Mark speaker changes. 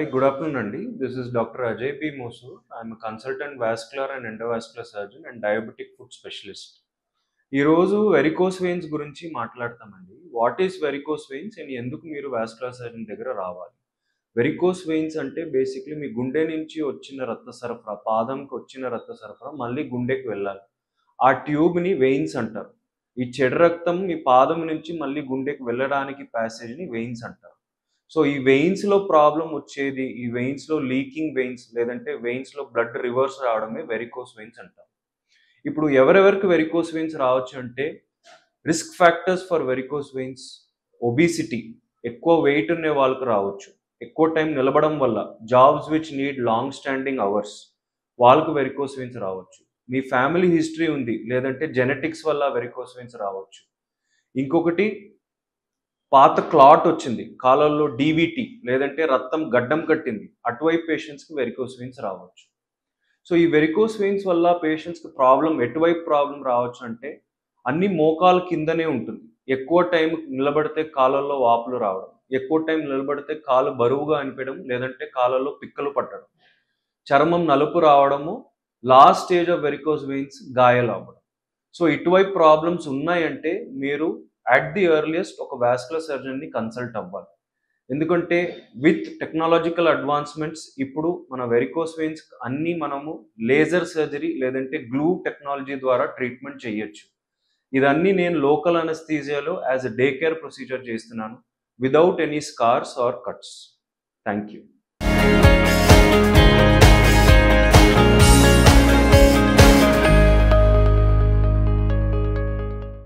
Speaker 1: Hi, good afternoon, Andy. This is Dr. Ajay P. Mosu. I'm a consultant vascular and endovascular surgeon and diabetic foot specialist. ఈ రోజు varicose veins గురించి మాట్లాడతామండి. What is varicose veins and ఎందుకు మీరు vascular surgeon దగ్గర రావాలి? Varicose veins అంటే basically మీ గుండె నుంచి వచ్చిన రక్త సరఫరా, పాదంకి వచ్చిన రక్త సరఫరా మళ్ళీ గుండెకి వెళ్ళాలి. ఆ ట్యూబ్ని వెయిన్స్ అంటారు. ఈ చెడు రక్తం మీ పాదం నుంచి మళ్ళీ గుండెకి వెళ్ళడానికి ప్యాసేజ్ని వెయిన్స్ అంటారు. సో ఈ వెయిన్స్లో ప్రాబ్లం వచ్చేది, ఈ వెయిన్స్లో లీకింగ్ వెయిన్స్ లేదంటే వెయిన్స్లో బ్లడ్ రివర్స్ రావడమే వెరికోస్ వెయిన్స్ అంటారు. ఇప్పుడు ఎవరెవరికి వెరికోస్ వెయిన్స్ రావచ్చు అంటే risk factors for varicose veins, obesity, ఎక్కువ వెయిట్ ఉన్న వాళ్ళకు రావచ్చు, ఎక్కువ టైం నిలబడడం వల్ల, jobs which need long standing hours వాళ్ళకు వెరికోస్ వెయిన్స్ రావచ్చు, మీ ఫ్యామిలీ హిస్టరీ ఉంది లేదంటే జెనెటిక్స్ వల్ల వెరికోస్ వెయిన్స్ రావచ్చు, ఇంకొకటి పాత క్లాట్ వచ్చింది కాలంలో, డీవీటీ లేదంటే రక్తం గడ్డం కట్టింది, అటువైపు పేషెంట్స్కి వెరికోస్ వెయిన్స్ రావచ్చు. సో ఈ వెరికోస్ వెయిన్స్ వల్ల పేషెంట్స్కి ప్రాబ్లం ఎటువైపు ప్రాబ్లం రావచ్చు అంటే అన్ని మోకాల కిందనే ఉంటుంది. ఎక్కువ టైం నిలబడితే కాళ్ళల్లో వాపులు రావడం, ఎక్కువ టైం నిలబడితే కాలు బరువుగా అనిపించడం లేదంటే కాళ్ళల్లో పిక్కలు పట్టడం, చర్మం నలుపు రావడము, last stage of varicose veins గాయాలు అవ్వడం. సో ఇటువైపు ప్రాబ్లమ్స్ ఉన్నాయంటే మీరు అట్ ది ఎర్లియస్ట్ ఒక వాస్కులర్ సర్జన్ని కన్సల్ట్ అవ్వాలి. ఎందుకంటే విత్ టెక్నాలజికల్ అడ్వాన్స్మెంట్స్ ఇప్పుడు మన వెరికోస్ వెయిన్స్ అన్నీ మనము లేజర్ సర్జరీ లేదంటే గ్లూ టెక్నాలజీ ద్వారా ట్రీట్మెంట్ చేయొచ్చు. ఇదన్నీ నేను లోకల్ అనస్థీజియాలో as a day care procedure చేస్తున్నాను, without any scars or cuts. Thank you.